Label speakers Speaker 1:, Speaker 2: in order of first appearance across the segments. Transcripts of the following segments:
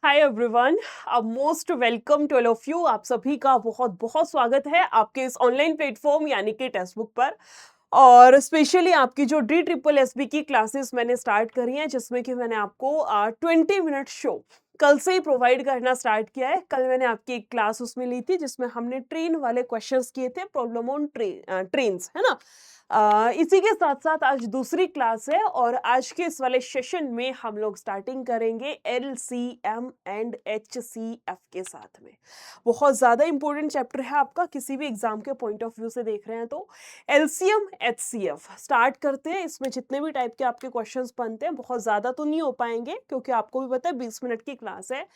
Speaker 1: Hi everyone, most welcome to all of you. आप सभी का बहुत बहुत स्वागत है आपके इस ऑनलाइन प्लेटफॉर्म यानी कि टेक्स्ट बुक पर। और स्पेशली आपकी जो DSSB की क्लासेस मैंने स्टार्ट करी हैं, जिसमें कि मैंने आपको 20 मिनट शो कल से ही प्रोवाइड करना स्टार्ट किया है। कल मैंने आपकी एक क्लास उसमें ली थी जिसमें हमने ट्रेन वाले क्वेश्चंस किए थे, प्रॉब्लम ऑन ट्रेन्स, है ना। इसी के साथ साथ आज दूसरी क्लास है और आज के इस वाले सेशन में हम लोग स्टार्टिंग करेंगे LCM एंड HCF के साथ में। बहुत ज़्यादा इंपॉर्टेंट चैप्टर है आपका, किसी भी एग्जाम के पॉइंट ऑफ व्यू से देख रहे हैं तो। LCM HCF स्टार्ट करते हैं। इसमें जितने भी टाइप के आपके क्वेश्चंस बनते हैं, बहुत ज़्यादा तो नहीं हो पाएंगे क्योंकि आपको भी पता है 20 मिनट की क्लास है,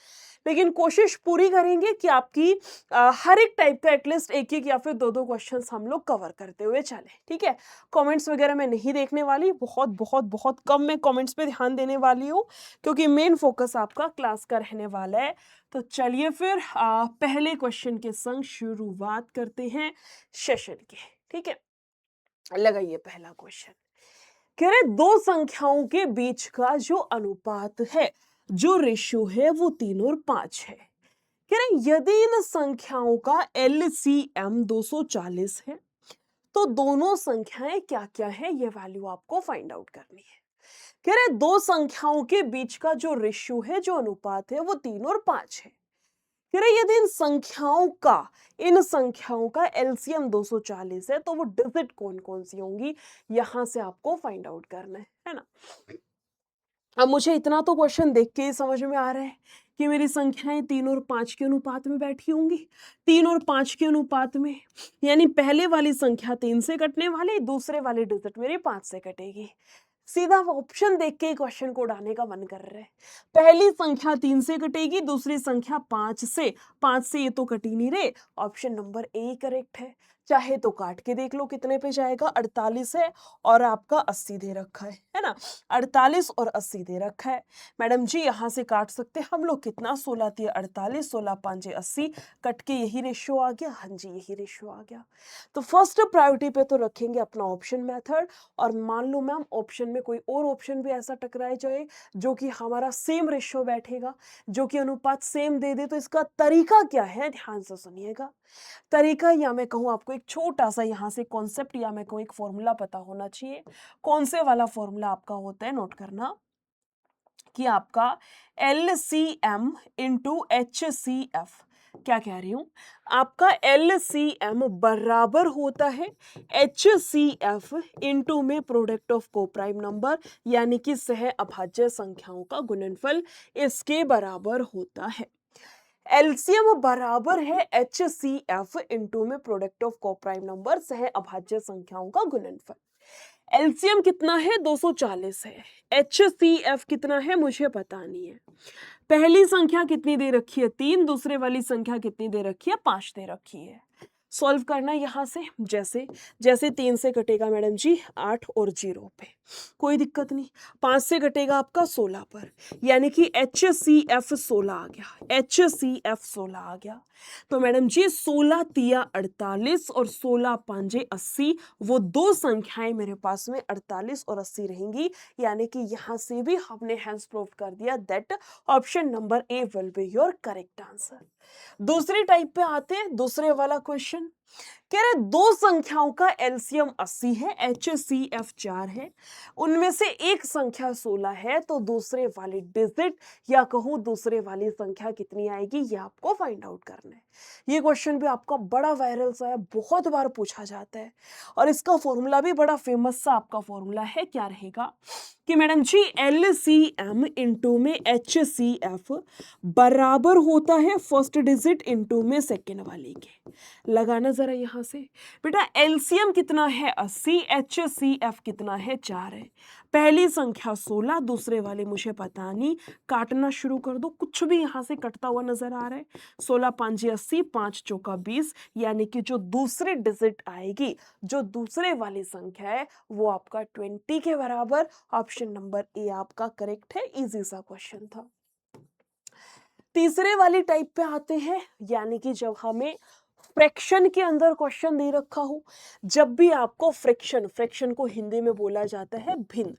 Speaker 1: लेकिन कोशिश पूरी करेंगे कि आपकी हर एक टाइप का एटलीस्ट एक एक या फिर दो दो क्वेश्चंस हम लोग कवर करते हुए चले, ठीक है। कमेंट्स वगैरह मैं नहीं देखने वाली, बहुत बहुत बहुत कम मैं कमेंट्स पे ध्यान देने वाली हूँ क्योंकि मेन फोकस आपका क्लास का रहने वाला है। तो चलिए फिर पहले क्वेश्चन के संग शुरुआत करते हैं सेशन की, ठीक है। लगाइए पहला क्वेश्चन। कह रहे दो संख्याओं के बीच का जो अनुपात है, जो रेशियो है, वो 3 और 5 है। कह रहे यदि इन संख्याओं का LCM 240 है तो दोनों संख्याएं क्या क्या है, ये वैल्यू आपको फाइंड आउट करनी है। कह रहे दो संख्याओं के बीच का जो रेशियो है, जो अनुपात है, वो 3 और 5 है। कह रहे यदि इन संख्याओं का LCM 240 है तो वो डिजिट कौन कौन सी होंगी, यहां से आपको फाइंड आउट करना है ना। अब मुझे इतना तो क्वेश्चन देख के ही समझ में आ रहा है कि मेरी संख्याएं 3 और 5 के अनुपात में बैठी होंगी। 3 और 5 के अनुपात में, यानी पहले वाली संख्या 3 से कटने वाली, दूसरे वाली डिजिट मेरी 5 से कटेगी। सीधा ऑप्शन देख के क्वेश्चन को उड़ाने का मन कर रहा है। पहली संख्या 3 से कटेगी, दूसरी संख्या 5 से। 5 से ये तो कट ही नहीं रहे, ऑप्शन नंबर ए करेक्ट है। चाहे तो काट के देख लो कितने पे जाएगा, 48 है और आपका 80 दे रखा है ना। 48 और 80 दे रखा है। मैडम जी यहां से काट सकते हैं हम लोग, कितना 16 3 48, 16 5 80, कट के यही रेशियो आ गया। हाँ जी यही रेशियो आ गया। तो फर्स्ट प्रायोरिटी पे तो रखेंगे अपना ऑप्शन मेथड। और मान लो मैम ऑप्शन में कोई और ऑप्शन भी ऐसा टकराए जाए जो कि हमारा सेम रेशियो बैठेगा, जो कि अनुपात सेम दे दे, तो इसका तरीका क्या है, ध्यान से सुनिएगा। तरीका, या मैं कहूँ आपको एक छोटा सा यहाँ से कॉन्सेप्ट, या मैं कहूँ एक फॉर्मूला पता होना चाहिए। कौन से वाला फॉर्मूला आपका होता है, नोट करना कि आपका LCM इंटू HCF, क्या कह रही हूं, आपका LCM बराबर होता है HCF इंटू में प्रोडक्ट ऑफ कोप्राइम नंबर, यानी कि सह अभाज्य संख्याओं का गुणनफल इसके बराबर होता है। LCM बराबर है HCF इंटू में प्रोडक्ट ऑफ कोप्राइम नंबर, सह अभाज्य संख्याओं का गुणनफल। LCM कितना है, 240 है। HCF कितना है मुझे पता नहीं है। पहली संख्या कितनी दे रखी है, 3, दूसरे वाली संख्या कितनी दे रखी है, 5 दे रखी है। सॉल्व करना यहां से, जैसे जैसे 3 से कटेगा मैडम जी 8 और 0 पे, कोई दिक्कत नहीं। 5 से कटेगा आपका 16 पर, यानी कि HCF 16 आ गया, HCF 16 आ गया। तो मैडम जी 16 तिया 48 और 16 पांजे 80, वो दो संख्याएं मेरे पास में 48 और 80 रहेंगी, यानी कि यहां से भी हमने हैंस प्रूव कर दिया that option number A will be your correct answer. दूसरी टाइप पे आते हैं, दूसरे वाला क्वेश्चन। कह रहे दो संख्याओं का LCM 80 है, HCF 4 है, उनमें से एक संख्या 16 है, तो दूसरे वाली डिजिट या कहूं दूसरे वाली संख्या कितनी आएगी, ये आपको फाइंड आउट करना है। ये क्वेश्चन भी आपका बड़ा वायरल सा है, बहुत बार पूछा जाता है और इसका फॉर्मूला भी बड़ा फेमस सा आपका फॉर्मूला है। क्या रहेगा कि मैडम जी LCM इंटू में HCF बराबर होता है फर्स्ट डिजिट इंटू में सेकेंड वाली के। लगाना जरा यहां से बेटा, LCM कितना है 80, HCF कितना है 4 है। पहली संख्या 16, दूसरे वाले मुझे पता नहीं, काटना शुरू कर दो, कुछ भी यहां से कटता हुआ नजर आ रहा है। 16 5 80, 5 चौका 20, यानी कि जो दूसरी डिजिट आएगी, जो दूसरे वाली संख्या है, वो आपका 20 के बराबर। ऑप्शन नंबर ए आपका करेक्ट है। इजी सा क्वेश्चन था। तीसरे वाली टाइप पे आते हैं, यानी कि जब हमें फ्रैक्शन के अंदर क्वेश्चन दे रखा हो, जब भी आपको फ्रैक्शन को हिंदी में बोला जाता है भिन्न,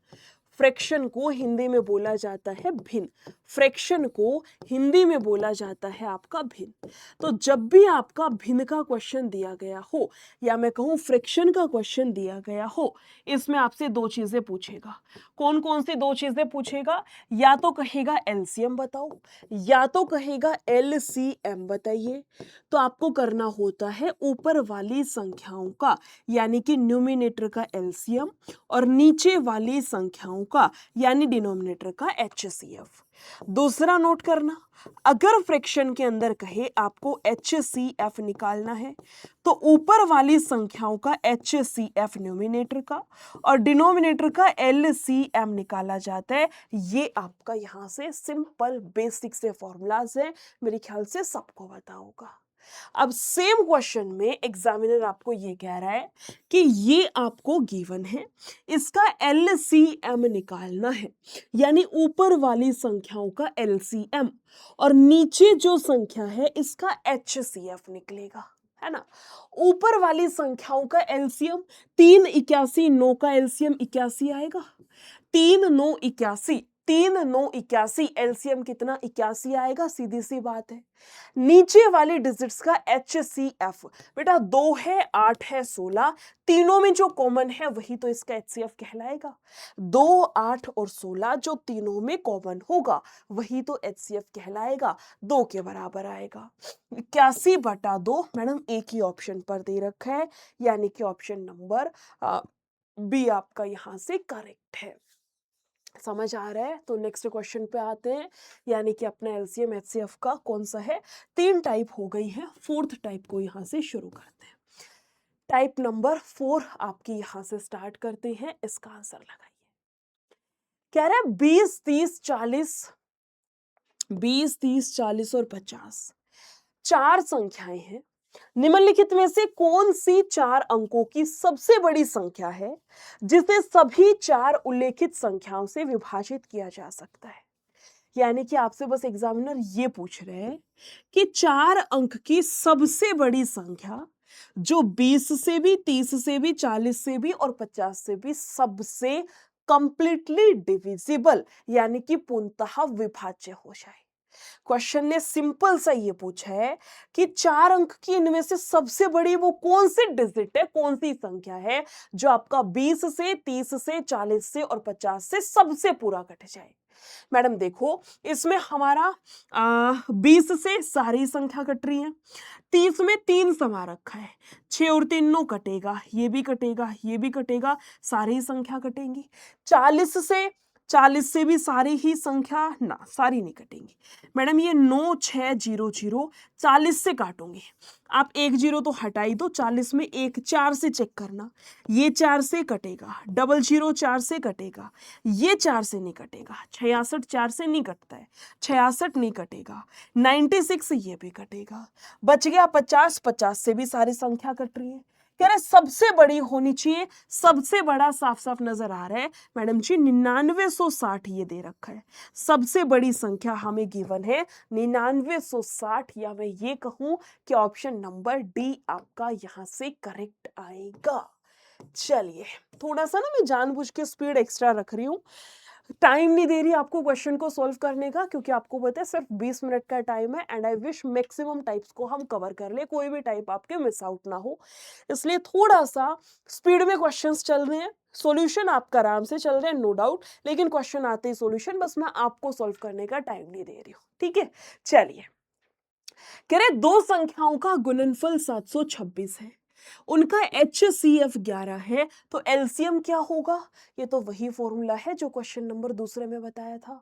Speaker 1: फ्रैक्शन को हिंदी में बोला जाता है भिन्न। फ्रैक्शन को हिंदी में बोला जाता है आपका भिन्न। तो जब भी आपका भिन्न का क्वेश्चन दिया गया हो या मैं कहूँ फ्रैक्शन का क्वेश्चन दिया गया हो, इसमें आपसे दो चीजें पूछेगा। कौन कौन सी दो चीजें पूछेगा? या तो कहेगा एलसीएम बताओ या तो कहेगा एलसीएम बताइए। तो आपको करना होता है ऊपर वाली संख्याओं का यानी कि न्यूमिनेटर का एलसीएम और नीचे वाली संख्याओं का यानी डिनोमिनेटर का एचसीएफ। दूसरा नोट करना, अगर फ्रैक्शन के अंदर कहे आपको एचसीएफ निकालना है तो ऊपर वाली संख्याओं का एचसीएफ न्यूमिनेटर का और डिनोमिनेटर का एलसीएम निकाला जाता है। ये आपका यहां से सिंपल बेसिक से फॉर्मूलाज है, मेरे ख्याल से सबको पता होगा। अब सेम क्वेश्चन में एग्जामिनर आपको ये कह रहा है कि ये आपको गिवन है, इसका एलसीएम निकालना है यानी ऊपर वाली संख्याओं का एलसीएम और नीचे जो संख्या है इसका एचसीएफ निकलेगा, है ना। ऊपर वाली संख्याओं का एलसीएम 381, 9 का एलसीएम 81 आएगा। 3 9 81, 3 9 81 एलसीएम कितना 81 आएगा, सीधी सी बात है। नीचे वाले डिजिट्स का एचसीएफ बेटा 2 है 8 है 16, तीनों में जो कॉमन है वही तो इसका एचसीएफ कहलाएगा। 2 8 और 16 जो तीनों में कॉमन होगा वही तो एचसीएफ कहलाएगा, 2 के बराबर आएगा। 81/2 मैडम एक ही ऑप्शन पर दे रखा है यानी कि ऑप्शन नंबर बी आपका यहां से करेक्ट है। समझ आ रहा है? तो नेक्स्ट क्वेश्चन पे आते हैं यानी कि अपना एलसीएम एचसीएफ का कौन सा है, 3 टाइप हो गई है, 4th टाइप को यहां से शुरू करते हैं। टाइप नंबर 4 आपकी यहां से स्टार्ट करते हैं, इसका आंसर लगाइए। कह रहा है 20 30 40, 20 30 40 और 50 चार संख्याएं हैं, निम्नलिखित में से कौन सी 4 अंकों की सबसे बड़ी संख्या है जिसे सभी 4 उल्लेखित संख्याओं से विभाजित किया जा सकता है। यानी कि आपसे बस एग्जामिनर ये पूछ रहे हैं कि 4 अंक की सबसे बड़ी संख्या जो 20 से भी 30 से भी 40 से भी और 50 से भी सबसे कंप्लीटली डिविजिबल यानी कि पूर्णतः विभाज्य हो जाए। क्वेश्चन ने सिंपल सा ये पूछा है कि 4 अंक की इनमें से सबसे बड़ी वो कौन सी डिजिट है, कौन सी संख्या है जो आपका 20 से 30 से 40 से और 50 से सबसे पूरा कट जाए। मैडम देखो इसमें हमारा 20 से सारी संख्या कट रही है, 30 में 3 समा रखा है, 6 और 3 9 कटेगा, ये भी कटेगा, ये भी कटेगा, सारी संख्या कटेंगी। 40 से भी सारी ही संख्या ना, सारी नहीं कटेंगी। मैडम ये 9 6 0 0 40 से काटूंगी, आप 1 0 तो हटा ही दो, 40 में 1 4 से चेक करना, ये 4 से कटेगा, 00 4 से कटेगा, ये 4 से नहीं कटेगा, 66 4 से नहीं कटता है, 66 नहीं कटेगा, 96 ये भी कटेगा, बच गया 50, 50 से भी सारी संख्या कट रही है। कह रहे सबसे बड़ी होनी चाहिए, सबसे बड़ा साफ साफ नजर आ रहा है मैडम जी 9960 ये दे रखा है, सबसे बड़ी संख्या हमें गिवन है 9960 या मैं ये कहूं कि ऑप्शन नंबर डी आपका यहां से करेक्ट आएगा। चलिए थोड़ा सा ना मैं जानबूझ के स्पीड एक्स्ट्रा रख रही हूं, टाइम नहीं दे रही आपको क्वेश्चन को सॉल्व करने का क्योंकि आपको पता है सिर्फ 20 मिनट का टाइम है and I wish maximum types को हम कवर कर ले, कोई भी टाइप आपके मिस आउट ना हो, इसलिए थोड़ा सा स्पीड में क्वेश्चंस चल रहे हैं। सॉल्यूशन आपका आराम से चल रहे हैं नो डाउट, लेकिन क्वेश्चन आते ही सॉल्यूशन, बस मैं आपको सॉल्व करने का टाइम नहीं दे रही हूँ, ठीक है। चलिए कह रहे दो संख्याओं का गुणनफल 726 है, उनका HCF 11 है, तो एलसीएम क्या होगा? ये तो वही फॉर्मूला है जो क्वेश्चन नंबर दूसरे में बताया था।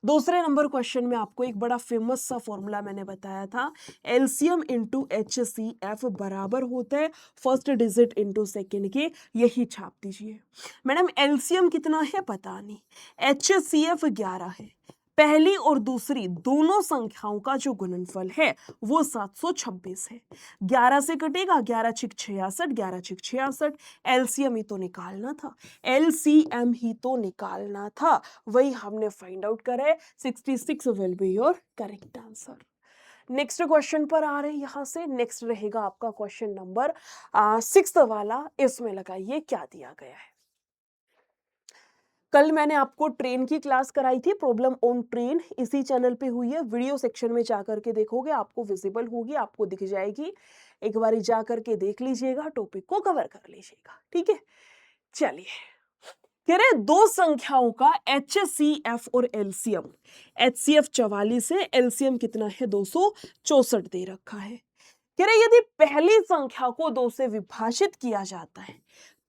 Speaker 1: दूसरे नंबर क्वेश्चन में आपको एक बड़ा फेमस सा फॉर्मूला मैंने बताया था, एलसीएम इंटू HCF बराबर होता है फर्स्ट डिजिट इंटू सेकेंड के, यही छाप दीजिए। मैडम एलसीएम कितना है पता नहीं, HCF 11 है, पहली और दूसरी दोनों संख्याओं का जो गुणनफल है वो 726 है, 11 से कटेगा, 11 छिक 66, 11 छिक 66, एलसीएम ही तो निकालना था, एलसीएम ही तो निकालना था, वही हमने फाइंड आउट करा है, 66 will be your correct answer. Next question पर आ रहे हैं, यहां से नेक्स्ट रहेगा आपका क्वेश्चन नंबर 6 वाला, इसमें लगाइए क्या दिया गया है। कल मैंने आपको ट्रेन की क्लास कराई थी, प्रॉब्लम ऑन ट्रेन, इसी चैनल पे हुई है। वीडियो सेक्शन में जा करके देखोगे, आपको विजिबल होगी, आपको दिख जाएगी। एक बारी जा करके देख लीजिएगा, टॉपिक को कवर कर लीजिएगा, ठीक है। चलिए, कह रहे दो संख्याओं का HCF और LCM। HCF 44 है, LCM कितना है 264 दे रखा है। कह रहे यदि पहली संख्या को 2 से विभाजित किया जाता है,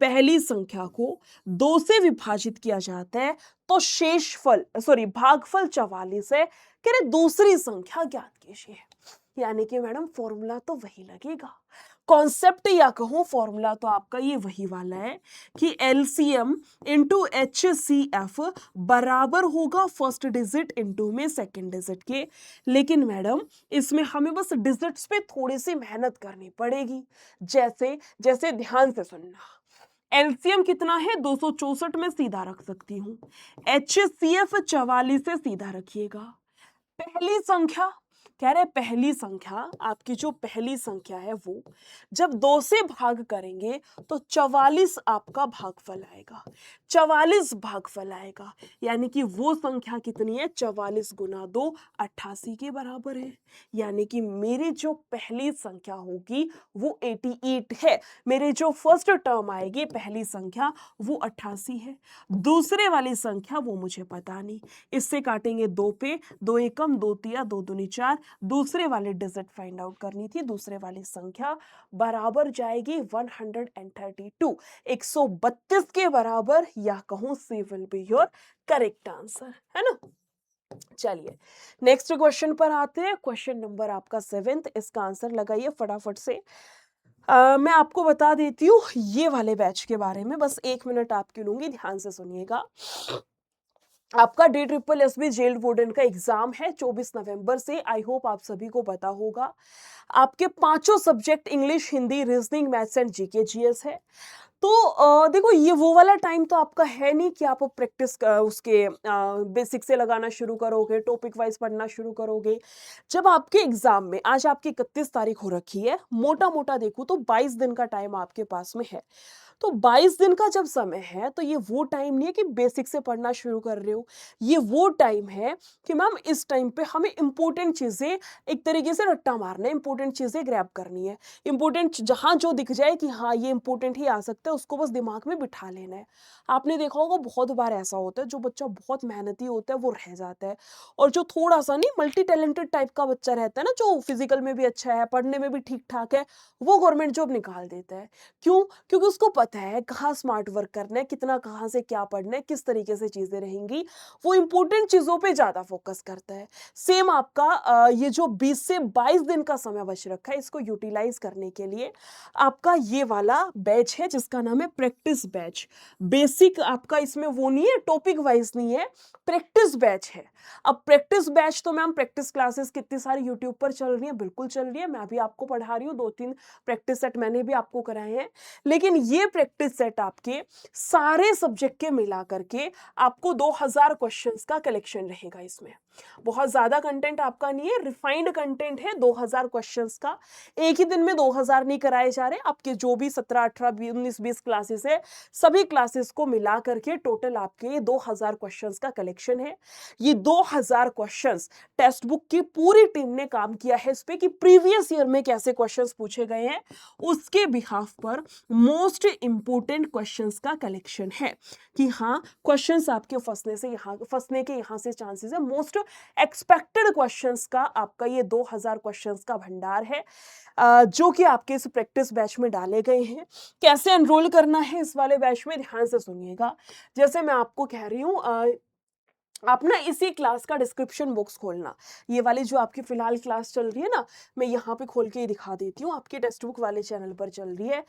Speaker 1: पहली संख्या को 2 से विभाजित किया जाता है तो शेषफल भागफल 44 है। कह रहे दूसरी संख्या ज्ञात कीजिए। यानी कि मैडम फॉर्मूला तो वही लगेगा, कॉन्सेप्ट या कहूं फॉर्मूला तो आपका ये वही वाला है कि LCM इंटू HCF बराबर होगा फर्स्ट डिजिट इंटू में सेकंड डिजिट के। लेकिन मैडम इसमें हमें बस डिजिट्स पे थोड़ी सी मेहनत करनी पड़ेगी। जैसे जैसे ध्यान से सुनना, LCM कितना है 264 में सीधा रख सकती हूं, HCF 44 से सीधा रखिएगा। पहली संख्या, कह रहे पहली संख्या, आपकी जो पहली संख्या है वो जब 2 से भाग करेंगे तो 44 आपका भागफल आएगा, 44 भागफल आएगा। यानी कि वो संख्या कितनी है, 44 गुना 2 88 के बराबर है। यानी कि मेरी जो पहली संख्या होगी वो 88 है। मेरे जो फर्स्ट टर्म आएगी पहली संख्या वो 88 है। दूसरे वाली संख्या वो मुझे पता नहीं, इससे काटेंगे 2 पे, 2 एकम 2 तिया 2 दूनी 4। दूसरे वाले डिजिट फाइंड आउट करनी थी, दूसरे वाली संख्या बराबर जाएगी 132, 132 के बराबर, या कहूं C will be your correct answer, है ना। चलिए नेक्स्ट क्वेश्चन पर आते हैं। क्वेश्चन नंबर आपका 7th, इसका आंसर लगाइए फटाफट से। मैं आपको बता देती हूँ ये वाले बैच के बारे में, बस 1 मिनट आपकी लूंगी, ध्यान से सुनिएगा। आपका DSSB जेल वार्डन का एग्जाम है 24 नवंबर से। आई होप आप सभी को पता होगा। आपके 5 subject English, Hindi, reasoning, maths and GK GS है। तो देखो ये वो वाला टाइम तो आपका है नहीं कि आप प्रैक्टिस उसके बेसिक से लगाना शुरू करोगे, टॉपिक वाइज पढ़ना शुरू करोगे। जब आपके एग्जाम में, आज आपकी 31 तारीख हो रखी है, मोटा मोटा देखूं तो 22 दिन का टाइम आपके पास में है। तो 22 दिन का जब समय है तो ये वो टाइम नहीं है कि बेसिक से पढ़ना शुरू कर रहे हो। ये वो टाइम है कि मैम इस टाइम पे हमें इंपॉर्टेंट चीजें एक तरीके से रट्टा मारना है, इंपॉर्टेंट चीजें ग्रैब करनी है। इंपॉर्टेंट जहां जो दिख जाए कि हाँ ये इंपॉर्टेंट ही आ सकता है, उसको बस दिमाग में बिठा लेना है। आपने देखा होगा बहुत बार ऐसा होता है, जो बच्चा बहुत मेहनती होता है वो रह जाता है, और जो थोड़ा सा नहीं मल्टी टैलेंटेड टाइप का बच्चा रहता है ना, जो फिजिकल में भी अच्छा है, पढ़ने में भी ठीक ठाक है, वो गवर्नमेंट जॉब निकाल देता है। क्यों? क्योंकि उसको पता है कहाँ स्मार्ट वर्क करना है, कितना कहाँ से क्या पढ़ना है, किस तरीके से चीजें रहेंगी। वो इंपॉर्टेंट चीजों पे ज्यादा फोकस करता है। सेम आपका ये जो 20 से 22 दिन का समय बच रखा है, इसको यूटिलाइज करने के लिए आपका ये वाला बैच है जिसका नाम है प्रैक्टिस बैच। बेसिक आपका इसमें वो नहीं है, टॉपिक वाइज नहीं है, प्रैक्टिस बैच है। अब प्रैक्टिस बैच तो मैम प्रैक्टिस क्लासेस कितनी सारी यूट्यूब पर चल रही है, बिल्कुल चल रही है, मैं भी आपको पढ़ा रही हूँ, 2-3 प्रैक्टिस सेट मैंने भी आपको कराए हैं। लेकिन ये प्रैक्टिस सेट आपके सारे सब्जेक्ट के मिला करके आपको 2000 क्वेश्चंस का कलेक्शन रहेगा। इसमें बहुत ज्यादा कंटेंट आपका नहीं है, रिफाइंड कंटेंट है। 2000 क्वेश्चंस का एक ही दिन में 2000 नहीं कराए जा रहे, आपके जो भी 17, 18, 19, 20 क्लासेस है, सभी क्लासेस को मिला करके टोटल आपके 2000 क्वेश्चंस का कलेक्शन है। ये 2000 क्वेश्चंस टेक्स्ट बुक की पूरी टीम ने काम किया है इस पे कि प्रीवियस ईयर में कैसे क्वेश्चंस पूछे गए हैं, उसके बिहाफ पर मोस्ट इंपोर्टेंट क्वेश्चंस का कलेक्शन है कि हाँ क्वेश्चंस आपके फंसने के यहाँ से चांसेस है। मोस्ट एक्सपेक्टेड क्वेश्चंस का आपका ये 2000 क्वेश्चंस का भंडार है, जो कि आपके इस प्रैक्टिस बैच में डाले गए हैं। कैसे एनरोल करना है इस वाले बैच में, ध्यान से सुनिएगा। जैसे मैं आपको कह रही हूँ, आप ना इसी क्लास का डिस्क्रिप्शन बॉक्स खोलना, ये वाली जो आपकी फिलहाल क्लास चल रही है ना, मैं यहाँ पे खोल के ही दिखा देती हूँ, आपके टेक्स्ट बुक वाले चैनल पर चल रही है।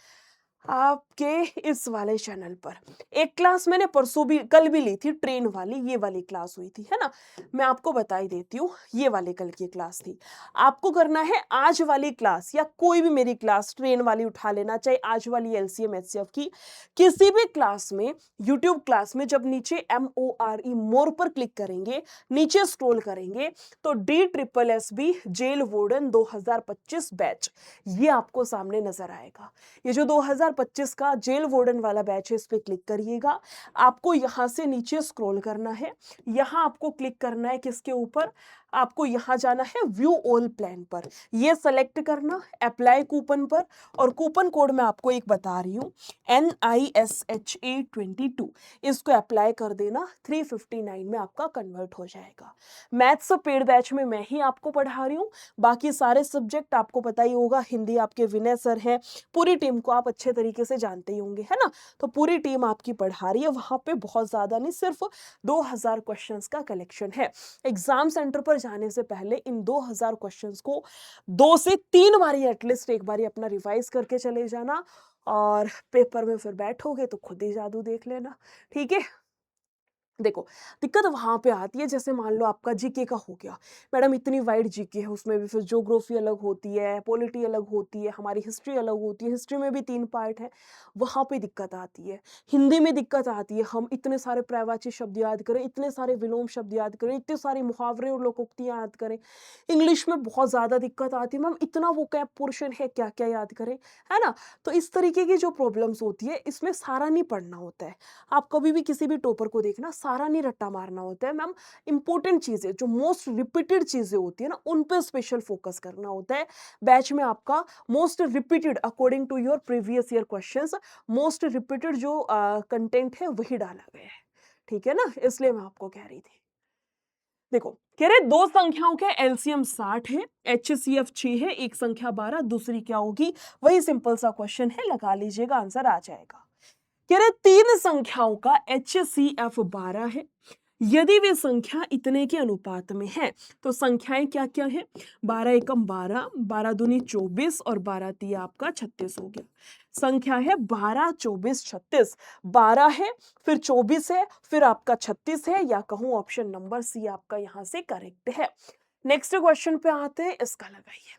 Speaker 1: आपके इस वाले चैनल पर एक क्लास मैंने परसों भी, कल भी ली थी, ट्रेन वाली, ये वाली क्लास हुई थी, है ना। मैं आपको बता ही देती हूँ, ये वाली कल की क्लास थी। आपको करना है आज वाली क्लास या कोई भी मेरी क्लास ट्रेन वाली उठा लेना, चाहे आज वाली LCM HCF की किसी भी क्लास में, यूट्यूब क्लास में जब नीचे MORE मोर पर क्लिक करेंगे, नीचे स्क्रॉल करेंगे तो DSSB जेल वार्डन 2025 बैच ये आपको सामने नजर आएगा। ये जो 2025 का जेल वार्डन वाला बैच है, इस पे क्लिक करिएगा। आपको यहाँ से नीचे स्क्रॉल करना है, यहाँ आपको क्लिक करना है किसके ऊपर, आपको यहाँ जाना है व्यू ऑल प्लान पर, ये सेलेक्ट करना, अप्लाई कूपन पर, और कूपन कोड मैं आपको एक बता रही हूँ NISHA22, इसको अप्लाई कर देना, 359 में आपका कन्वर्ट हो जाएगा। मैथ्स पेड बैच में मैं ही आपको पढ़ा रही हूँ, बाकी सारे सब्जेक्ट आपको पता ही होगा, हिंदी आपके विनय सर हैं, पूरी टीम को आप अच्छे तरीके से जानते ही होंगे, है ना। तो पूरी टीम आपकी पढ़ा रही है, वहां पे बहुत ज्यादा नहीं, सिर्फ 2000 क्वेश्चंस का कलेक्शन है। एग्जाम सेंटर पर जाने से पहले इन 2000 क्वेश्चंस को 2 से 3 बारी एटलीस्ट एक बारी अपना रिवाइज करके चले जाना, और पेपर में फिर बैठोगे तो खुद ही जादू देख लेना, ठीक है। देखो, दिक्कत वहां पे आती है, जैसे मान लो आपका जीके का हो गया, मैडम इतनी वाइड जीके है, उसमें भी फिर ज्योग्राफी अलग होती है, पॉलिटी अलग होती है, हमारी हिस्ट्री अलग होती है, हिस्ट्री में भी 3 पार्ट है, वहां पे दिक्कत आती है। हिंदी में दिक्कत आती है, हम इतने सारे पर्यायवाची शब्द याद करें, इतने सारे विलोम शब्द याद करें, इतने सारे मुहावरे और लोकोक्तियां याद करें। इंग्लिश में बहुत ज्यादा दिक्कत आती है, मैम इतना वो कैप पोर्शन है, क्या क्या याद करें, है ना। तो इस तरीके की जो प्रॉब्लम्स होती है, इसमें सारा नहीं पढ़ना होता है। आप कभी भी किसी भी टॉपर को देखना, सारा नहीं रट्टा मारना होता है मैम, इंपॉर्टेंट चीजें जो मोस्ट रिपीटेड चीजें होती है ना, उन पे स्पेशल फोकस करना होता है। बैच में आपका most repeated according to your previous year questions, most repeated जो कंटेंट है वही डाला गया है, ठीक है ना, इसलिए मैं आपको कह रही थी। देखो, कह रहे दो संख्याओं के एलसीएम 60 है, HCF 6 है, एक संख्या 12, दूसरी क्या होगी, वही सिंपल सा क्वेश्चन है, लगा लीजिएगा, आंसर आ जाएगा। कह रहे 3 संख्याओं का HCF 12 है, यदि वे संख्या इतने के अनुपात में है तो संख्याएं क्या क्या है, 12 एकम 12, 12 दूनी 24 और 12 तिया आपका 36 हो गया। संख्या है 12, 24, 36, 12 है, फिर 24 है, फिर आपका 36 है, या कहूं ऑप्शन नंबर सी आपका यहां से करेक्ट है। नेक्स्ट क्वेश्चन पे आते हैं, इसका लगाइए।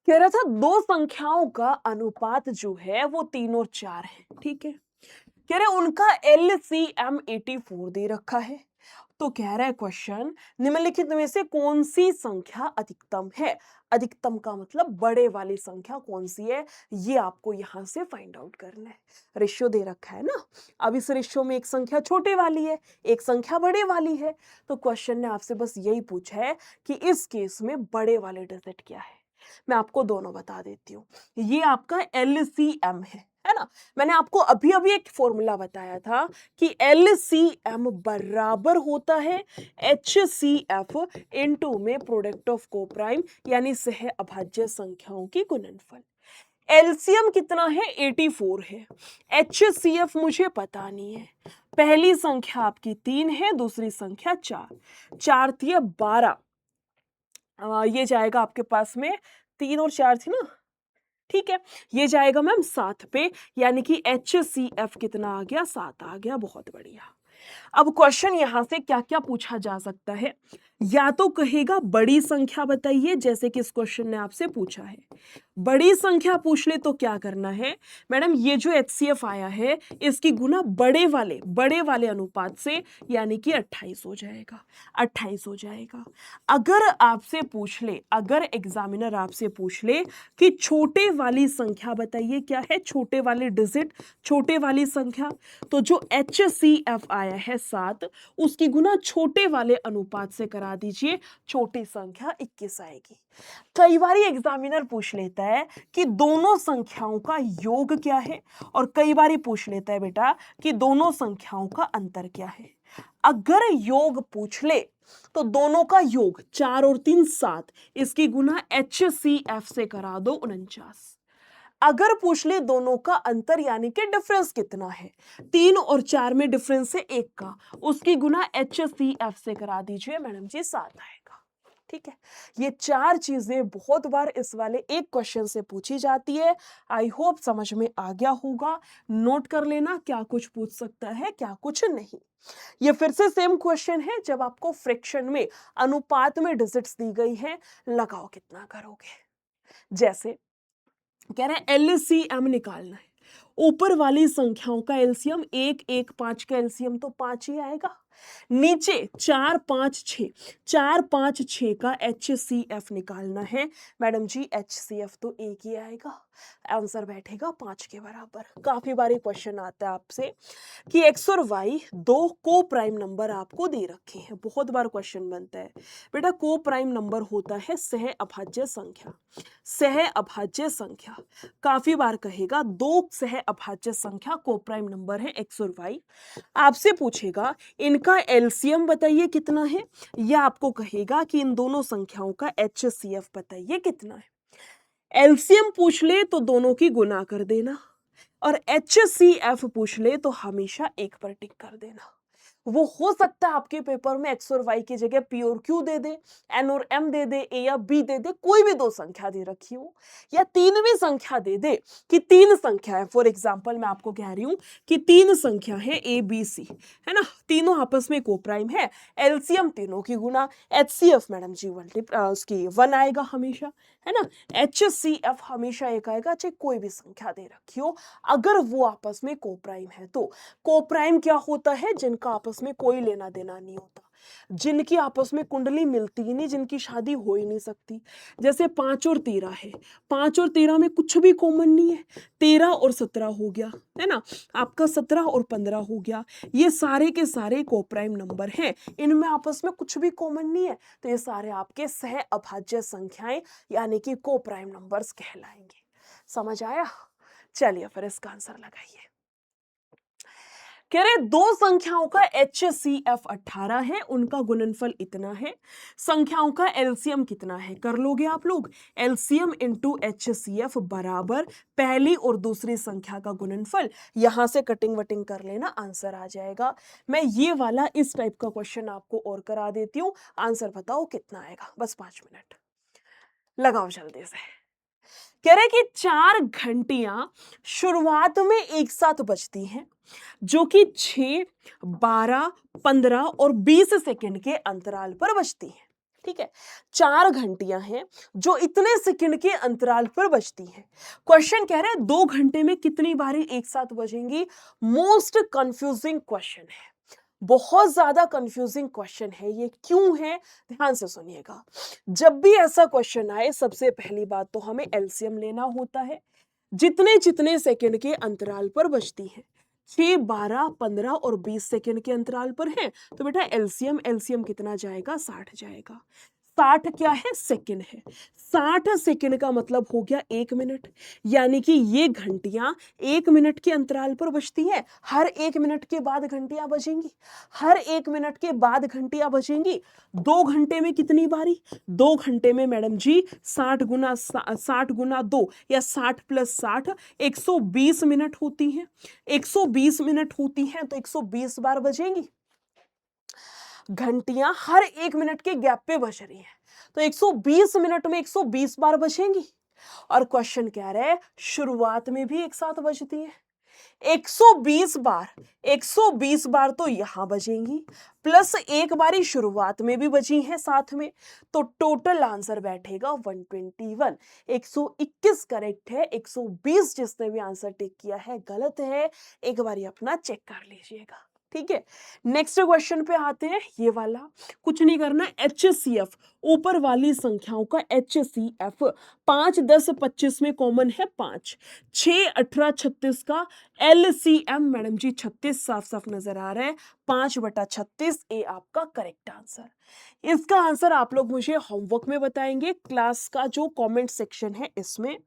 Speaker 1: कह रहा था दो संख्याओं का अनुपात जो है वो 3 और 4 है, ठीक है। कह रहे उनका LCM 84 दे रखा है, तो कह रहा है क्वेश्चन निम्नलिखित में से कौन सी संख्या अधिकतम है। अधिकतम का मतलब बड़े वाली संख्या कौन सी है, ये आपको यहां से फाइंड आउट करना है। रेशियो दे रखा है ना, अब इस रेशियो में एक संख्या छोटे वाली है, एक संख्या बड़े वाली है, तो क्वेश्चन ने आपसे बस यही पूछा है कि इस केस में बड़े वाले डिजिट क्या है। मैं आपको दोनों बता देती हूँ, ये आपका LCM है ना। मैंने आपको अभी अभी एक फॉर्मूला बताया था कि LCM बराबर होता है HCF इनटू में प्रोडक्ट ऑफ कोप्राइम यानी सह अभाज्य संख्याओं की गुणनफल। एलसीएम कितना है, 84 है, HCF मुझे पता नहीं है। पहली संख्या आपकी 3 है, दूसरी संख्या 4, 4 थी 12, ये जाएगा आपके पास में, 3 और 4 थी ना, ठीक है, ये जाएगा मैम 7 पे, यानी कि HCF कितना आ गया, 7 आ गया, बहुत बढ़िया। अब क्वेश्चन यहां से क्या क्या पूछा जा सकता है, या तो कहेगा बड़ी संख्या बताइए, जैसे कि इस क्वेश्चन ने आपसे पूछा है। बड़ी संख्या पूछ ले तो क्या करना है मैडम, ये जो HCF आया है इसकी गुना बड़े वाले अनुपात से, यानी कि 28 हो जाएगा, 28 हो जाएगा। अगर आपसे पूछ ले, अगर एग्जामिनर आपसे पूछ ले कि छोटे वाली संख्या बताइए, क्या है छोटे वाले डिजिट, छोटे वाली संख्या, तो जो HCF आया है 7, उसकी गुना छोटे वाले अनुपात से करा दीजिए, छोटी संख्या 21 आएगी। कई बार एग्जामिनर पूछ लेता है कि दोनों संख्याओं का योग क्या है, और कई बार पूछ लेता है बेटा कि दोनों संख्याओं का अंतर क्या है। अगर योग पूछ ले तो दोनों का योग 4 और 3 7, इसकी गुना HCF से करा दो 49। अगर पूछ ले दोनों का अंतर यानी कि डिफरेंस कितना है, 3 और 4 में डिफरेंस है 1 का, उसकी गुना HCF से करा दीजिए मैडम जी, 7 आएगा, ठीक है। ये 4 चीजें बहुत बार इस वाले एक क्वेश्चन से पूछी जाती है। आई होप समझ में आ गया होगा, नोट कर लेना क्या कुछ पूछ सकता है, क्या कुछ नहीं। ये फिर से सेम क्वेश्चन है, जब आपको फ्रैक्शन में अनुपात में डिजिट्स दी गई है, लगाओ कितना करोगे। जैसे कह रहे हैं LCM निकालना है, ऊपर वाली संख्याओं का एलसीएम 1 1 5 का एलसीएम तो 5 ही आएगा, नीचे 4 5 6, 4 5 6 का HCF निकालना है। मैडम जी HCF तो एक ही आएगा, आंसर बैठेगा 5 के बराबर। काफी बार क्वेश्चन आता है आपसे कि एक्स और वाई दो को प्राइम नंबर आपको दे रखे हैं, बहुत बार क्वेश्चन बनता है। बेटा को प्राइम नंबर होता है सह अभाज्य संख्या। सह अभाज्य संख्या काफी बार कहेगा दो सह अभाज्य संख्या को प्राइम नंबर है एक्स और वाई। आपसे पूछेगा इनका एलसीएम बताइए कितना है, या आपको कहेगा कि इन दोनों संख्याओं का HCF बताइए कितना है। एलसीएम पूछ ले तो दोनों की गुना कर देना, और HCF पूछ ले तो हमेशा एक पर टिक कर देना। वो हो सकता है आपके पेपर में एक्स और वाई की जगह पी और क्यू दे दे, एन और एम दे दे, ए या बी दे दे, कोई भी दो संख्या दे रखी हो, या तीनवीं संख्या दे दे कि तीन संख्या है। फॉर एग्जाम्पल मैं आपको कह रही हूं कि तीन संख्या है ए बी सी, है ना, तीनों आपस में को प्राइम है, एलसीएम तीनों की गुना, HCF मैडम जी उसकी 1 आएगा हमेशा, है ना। HCF हमेशा एक आएगा चाहे कोई भी संख्या दे रखी हो, अगर वो आपस में को प्राइम है तो। को प्राइम क्या होता है? जिनका आपस में कोई लेना देना नहीं होता, जिनकी आपस में कुंडली मिलती ही नहीं, जिनकी शादी हो ही नहीं सकती। जैसे 5 और 13 है, 5 और 13 में कुछ भी कॉमन नहीं है, 13 और 17 हो गया, है ना, आपका 17 और 15 हो गया, ये सारे के सारे को प्राइम नंबर हैं, इनमें आपस में कुछ भी कॉमन नहीं है, तो ये सारे आपके सह अभाज्य संख्याएं यानी कि को प्राइम नंबर्स कहलाएंगे। समझ आया? चलिए फिर इसका आंसर लगाइए। कह रहे दो संख्याओं का HCF 18 है, उनका गुणनफल इतना है, संख्याओं का LCM कितना है? कर लोगे आप लोग, LCM इंटू HCF बराबर पहली और दूसरी संख्या का गुणनफल। यहां से कटिंग वटिंग कर लेना, आंसर आ जाएगा। मैं ये वाला इस टाइप का क्वेश्चन आपको और करा देती हूं, आंसर बताओ कितना आएगा, बस 5 मिनट लगाओ जल्दी से। कह रहे कि 4 घंटियां शुरुआत में एक साथ बजती हैं, जो कि 6, 12, 15 और 20 सेकंड के अंतराल पर बजती हैं। ठीक है, 4 घंटियां हैं जो इतने सेकंड के अंतराल पर बजती हैं। क्वेश्चन कह रहे हैं 2 घंटे में कितनी बारी एक साथ बजेंगी। मोस्ट कंफ्यूजिंग क्वेश्चन है, बहुत ज्यादा कंफ्यूजिंग क्वेश्चन है ये। क्यों है? ध्यान से सुनिएगा। जब भी ऐसा क्वेश्चन आए, सबसे पहली बात तो हमें एलसीएम लेना होता है, जितने जितने सेकंड के अंतराल पर बजती है। 6, 12, 15 और 20 सेकंड के अंतराल पर है, तो बेटा एलसीएम एलसीएम कितना जाएगा? 60 जाएगा। 60 क्या है? सेकंड है। 60 सेकंड का मतलब हो गया 1 मिनट, यानी कि ये घंटियां 1 मिनट के अंतराल पर बजती हैं। हर 1 मिनट के बाद घंटियां बजेंगी, हर 1 मिनट के बाद घंटियां बजेंगी। 2 घंटे में कितनी बारी? 2 घंटे में मैडम जी 60 गुना 2 या 60 प्लस 60, 120 मिनट होती है। 120 मिनट होती है तो 120 बार बजेंगी। घंटियां हर 1 मिनट के गैप पे बज रही हैं, तो 120 मिनट में 120 बार बजेंगी। और क्वेश्चन कह रहा है शुरुआत में भी एक साथ बजती है। 120 बार, 120 बार तो यहां बजेंगी, प्लस एक बारी शुरुआत में भी बजी है साथ में, तो टोटल आंसर बैठेगा 121। 121 करेक्ट है, 120 जिसने भी आंसर टिक किया है गलत है। एक बारी अपना चेक कर लीजिएगा, ठीक है। नेक्स्ट क्वेश्चन पे आते हैं, ये वाला कुछ नहीं करना। HCF ऊपर वाली संख्याओं का HCF 5, 10, 25 में कॉमन है 5, 6, 18, 36 का LCM मैडम जी 36 साफ साफ नजर आ रहा है, 5/36 ए आपका करेक्ट आंसर। इसका आंसर आप लोग मुझे होमवर्क में बताएंगे, क्लास का जो कमेंट सेक्शन है इसमें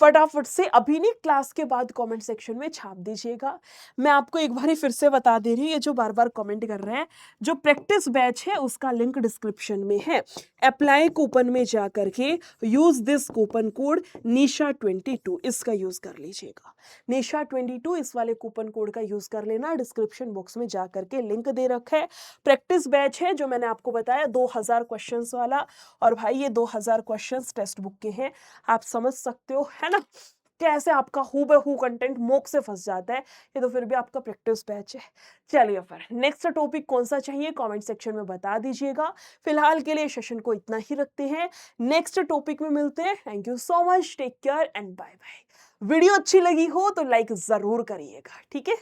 Speaker 1: फटाफट से, अभी नहीं क्लास के बाद कमेंट सेक्शन में छाप दीजिएगा। मैं आपको एक बार फिर से बता दे रही हूँ, ये जो बार बार कमेंट कर रहे हैं, जो प्रैक्टिस बैच है उसका लिंक डिस्क्रिप्शन में है। अप्लाई कूपन में जा करके यूज दिस कूपन कोड निशा 22, इसका यूज कर लीजिएगा। निशा 22 इस वाले कूपन कोड का यूज कर लेना। डिस्क्रिप्शन बॉक्स में जा करके लिंक दे रखा है। प्रैक्टिस बैच है जो मैंने आपको बताया 2000 क्वेश्चंस वाला, और भाई ये 2000 क्वेश्चंस टेक्स्ट बुक के हैं, आप समझ सकते हो, है ना, कैसे आपका हूबहू कंटेंट मॉक से फंस जाता है। ये तो फिर भी आपका प्रैक्टिस बैच है। चलिए फिर नेक्स्ट टॉपिक कौन सा चाहिए कमेंट सेक्शन में बता दीजिएगा। फिलहाल के लिए सेशन को इतना ही रखते हैं, नेक्स्ट टॉपिक में मिलते हैं। Thank you so much, take care and bye bye. Video अच्छी लगी हो तो लाइक जरूर करिएगा, ठीक है।